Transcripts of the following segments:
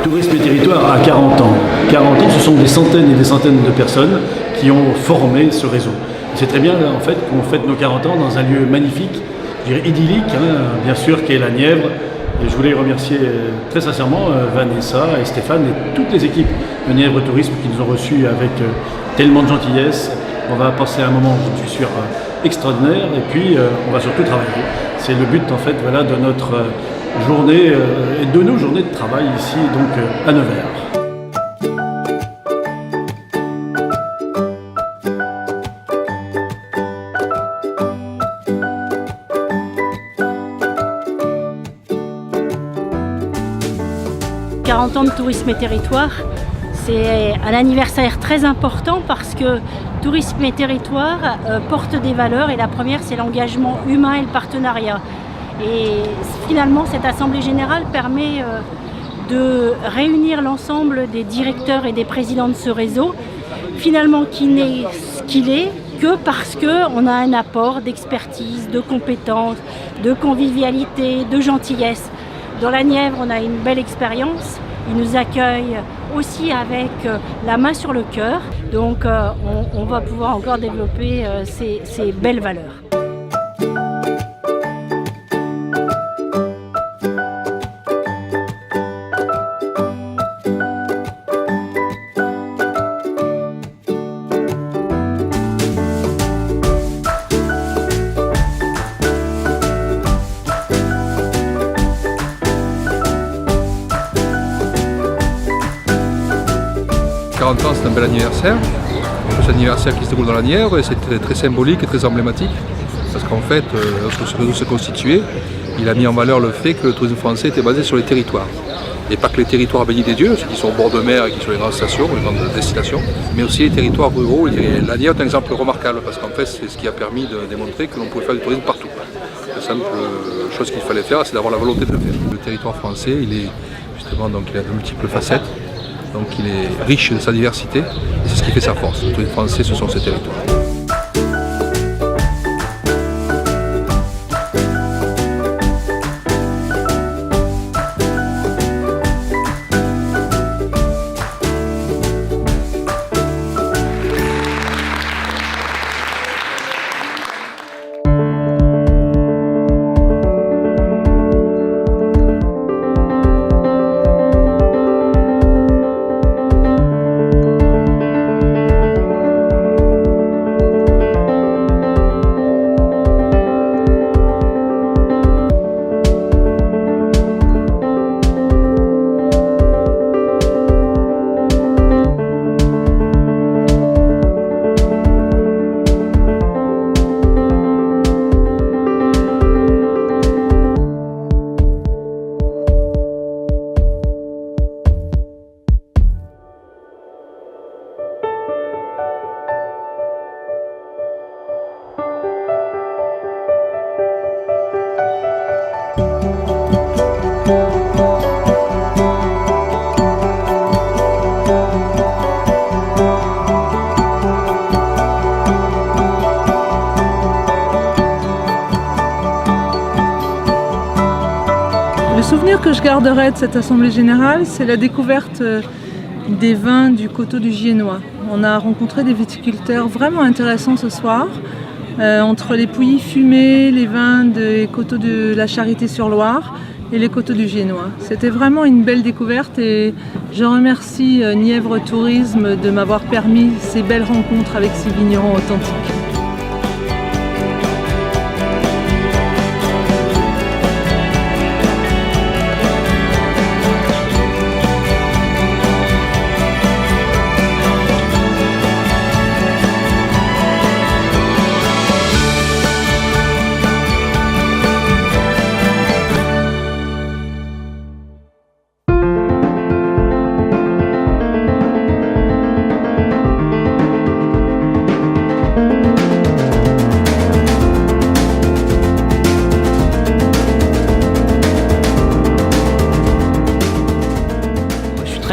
Tourisme et Territoire a 40 ans. 40 ans, ce sont des centaines et des centaines de personnes qui ont formé ce réseau. C'est très bien en fait qu'on fête nos 40 ans dans un lieu magnifique, je dirais idyllique, bien sûr, qui est la Nièvre. Et je voulais remercier très sincèrement Vanessa et Stéphane et toutes les équipes de Nièvre Tourisme qui nous ont reçus avec tellement de gentillesse. On va passer un moment, je suis sûr, extraordinaire, et puis on va surtout travailler. C'est le but en fait de notre journée et de nos journées de travail ici donc à Nevers. « 40 ans de Tourisme et Territoire », c'est un anniversaire très important parce que Tourisme et Territoire porte des valeurs et la première c'est l'engagement humain et le partenariat. Et finalement cette Assemblée Générale permet de réunir l'ensemble des directeurs et des présidents de ce réseau, finalement qui n'est ce qu'il est que parce qu'on a un apport d'expertise, de compétences, de convivialité, de gentillesse. Dans la Nièvre, on a une belle expérience. Ils nous accueillent aussi avec la main sur le cœur. Donc on va pouvoir encore développer ces belles valeurs. C'est un bel anniversaire, c'est un anniversaire qui se déroule dans la Nièvre et c'est très symbolique et très emblématique parce qu'en fait, lorsque ce réseau s'est constitué, il a mis en valeur le fait que le tourisme français était basé sur les territoires. Et pas que les territoires bénis des dieux, ceux qui sont au bord de mer et qui sont les grandes stations, les grandes destinations, mais aussi les territoires ruraux. Et la Nièvre est un exemple remarquable parce qu'en fait, c'est ce qui a permis de démontrer que l'on pouvait faire du tourisme partout. La simple chose qu'il fallait faire, c'est d'avoir la volonté de le faire. Le territoire français, il est justement donc il a de multiples facettes. Donc il est riche de sa diversité et c'est ce qui fait sa force. Le tourisme français, ce sont ses territoires. Le souvenir que je garderai de cette Assemblée Générale, c'est la découverte des vins du coteau du Giennois. On a rencontré des viticulteurs vraiment intéressants ce soir, entre les pouilly fumés, les vins des coteaux de la Charité-sur-Loire et les coteaux du Giennois. C'était vraiment une belle découverte et je remercie Nièvre Tourisme de m'avoir permis ces belles rencontres avec ces vignerons authentiques.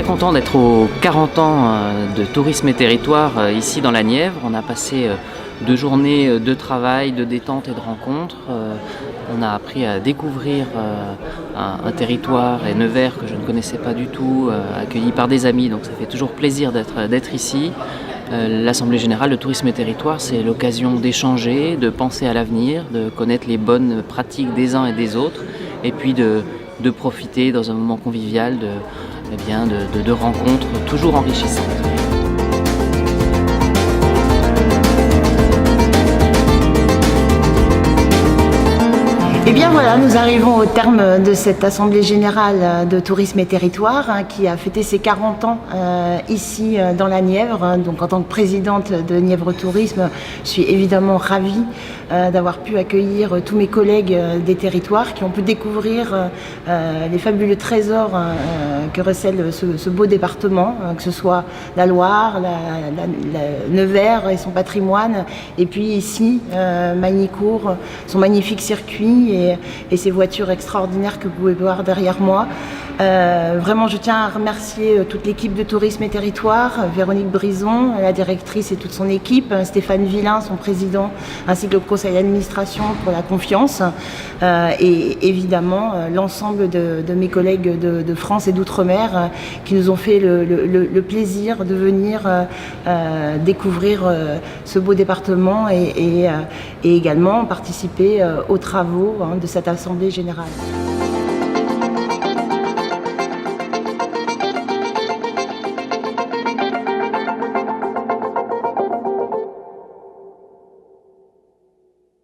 Content d'être aux 40 ans de Tourisme et Territoire ici dans la Nièvre. On a passé 2 journées de travail, de détente et de rencontres On a appris à découvrir un territoire et Nevers que je ne connaissais pas du tout, accueilli par des amis, donc ça fait toujours plaisir d'être ici. L'Assemblée Générale de Tourisme et Territoire, c'est l'occasion d'échanger, de penser à l'avenir, de connaître les bonnes pratiques des uns et des autres, et puis de profiter dans un moment convivial de rencontres toujours enrichissantes. Et bien voilà, nous arrivons au terme de cette Assemblée Générale de Tourisme et Territoire qui a fêté ses 40 ans ici dans la Nièvre. Donc en tant que présidente de Nièvre Tourisme, je suis évidemment ravie d'avoir pu accueillir tous mes collègues des territoires qui ont pu découvrir les fabuleux trésors que recèle ce beau département, que ce soit la Loire, la Nevers et son patrimoine, et puis ici, Magny-Cours, son magnifique circuit et ces voitures extraordinaires que vous pouvez voir derrière moi. Vraiment, je tiens à remercier toute l'équipe de Tourisme et Territoire, Véronique Brison, la directrice et toute son équipe, Stéphane Villain, son président, ainsi que le conseil d'administration pour la confiance, et évidemment l'ensemble de mes collègues de France et d'Outre-mer qui nous ont fait le plaisir de venir découvrir ce beau département et également participer aux travaux de cette Assemblée Générale.